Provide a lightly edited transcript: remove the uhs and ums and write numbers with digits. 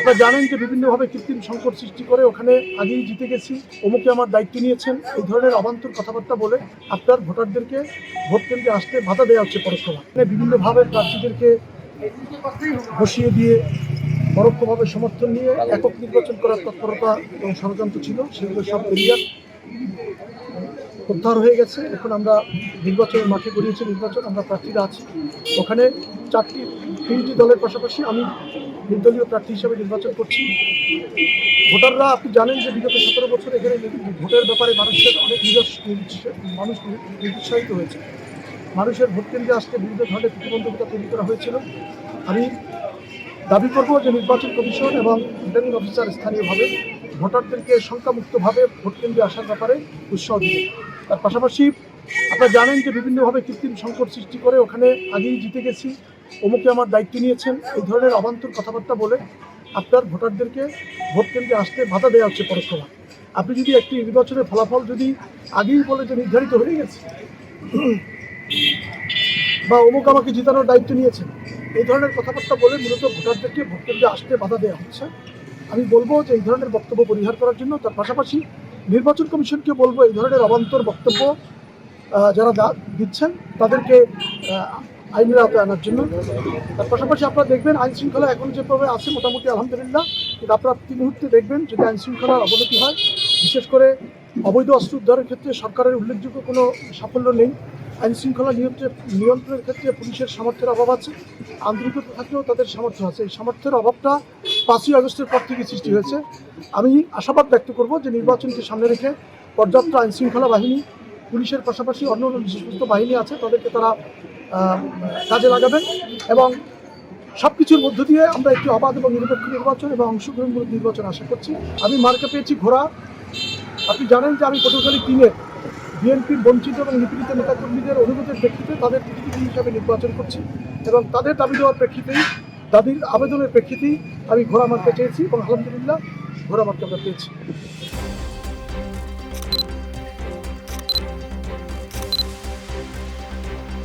আপনারা জানেন যে বিভিন্নভাবে কৃত্রিম সংকট সৃষ্টি করে ওখানে আগেই জিতে গেছি, অমুকে আমার দায়িত্ব নিয়েছেন, এই ধরনের অবান্তর কথাবার্তা বলে আপনার ভোটারদেরকে ভোট কেন্দ্রে আসতে বাধা দেওয়া হচ্ছে পরোক্ষভাবে। বিভিন্নভাবে প্রার্থীদেরকে বসিয়ে দিয়ে পরোক্ষভাবে সমর্থন নিয়ে একক নির্বাচন করার তৎপরতা এবং ষড়যন্ত্র ছিল, সেগুলো সব ক্লিয়ার প্রত্যাহার হয়ে গেছে। এখন আমরা নির্বাচনের মাঠে গড়িয়েছি নির্বাচন, আমরা প্রার্থীরা আছি ওখানে। তিনটি দলের পাশাপাশি আমি নির্দলীয় প্রার্থী হিসেবে নির্বাচন করছি। ভোটাররা, আপনি জানেন যে বিগত 17 বছর এখানে ভোটের ব্যাপারে মানুষের অনেক মানুষ নিরুৎসাহিত হয়েছে। মানুষের ভোট কেন্দ্রে আসতে বিভিন্ন ধরনের প্রতিবন্ধকতা তৈরি করা হয়েছিল। আমি দাবি করব যে নির্বাচন কমিশন এবং রিটার্নিং অফিসার স্থানীয়ভাবে ভোটারদেরকে শঙ্কামুক্তভাবে ভোট কেন্দ্রে আসার ব্যাপারে উৎসাহ দিবে। তার পাশাপাশি আপনারা জানেন যে বিভিন্নভাবে কৃত্রিম সংকট সৃষ্টি করে ওখানে আগেই জিতে গেছি, অমুকে আমার দায়িত্ব নিয়েছেন, এই ধরনের অবান্তর কথাবার্তা বলে আপনার ভোটারদেরকে ভোট কেন্দ্রে আসতে বাধা দেওয়া হচ্ছে পরোক্ষভাবে। আপনি যদি একটি নির্বাচনের ফলাফল যদি আগেই বলে যে নির্ধারিত হয়ে গেছে বা অমুক আমাকে জিতানোর দায়িত্ব নিয়েছেন, এই ধরনের কথাবার্তা বলে মূলত ভোটারদেরকে ভোট কেন্দ্রে আসতে বাধা দেওয়া হচ্ছে। আমি বলবো যে এই ধরনের বক্তব্য পরিহার করার জন্য। তার পাশাপাশি নির্বাচন কমিশনকে বলবো এই ধরনের অবান্তর বক্তব্য যারা দিচ্ছেন তাদেরকে আইনের আওতায় আনার জন্য। তার পাশাপাশি আপনারা দেখবেন আইন শৃঙ্খলা এখন যেভাবে আছে মোটামুটি আলহামদুলিল্লাহ, কিন্তু আপনারা প্রতি মুহূর্তে দেখবেন যদি আইন শৃঙ্খলার অবনতি হয়, বিশেষ করে অবৈধ অস্ত্র উদ্ধারের ক্ষেত্রে সরকারের উল্লেখযোগ্য কোনো সাফল্য নেই। আইন শৃঙ্খলা নিয়ন্ত্রণের ক্ষেত্রে পুলিশের সামর্থ্যের অভাব আছে, আন্তরিকতা থাকলেও তাদের সামর্থ্য আছে। এই সামর্থ্যের অভাবটা 5ই আগস্টের পর থেকে সৃষ্টি হয়েছে। আমি আশাবাদ ব্যক্ত করব যে নির্বাচনকে সামনে রেখে পর্যাপ্ত আইন শৃঙ্খলা বাহিনী, পুলিশের পাশাপাশি অন্য যে সমস্ত বাহিনী আছে তাদেরকে তারা কাজে লাগাবেন এবং সব কিছুর মধ্য দিয়ে আমরা একটি অবাধ এবং নিরপেক্ষ নির্বাচন এবং অংশগ্রহণমূলক নির্বাচন আশা করছি। আমি মার্কা পেয়েছি ঘোড়া। আপনি জানেন যে আমি পটুয়াখালী 3-এর বিএনপির বঞ্চিত এবং নিপীড়িত নেতাকর্মীদের অনুরোধের প্রেক্ষিতে তাদের প্রতিনিধি হিসাবে নির্বাচন করছি এবং তাদের দাবি দেওয়ার প্রেক্ষিতেই, দাবির আবেদনের প্রেক্ষিতেই আমি ঘোড়া মার্কা চেয়েছি এবং আলহামদুলিল্লাহ ঘোড়া মার্কা আমরা পেয়েছি।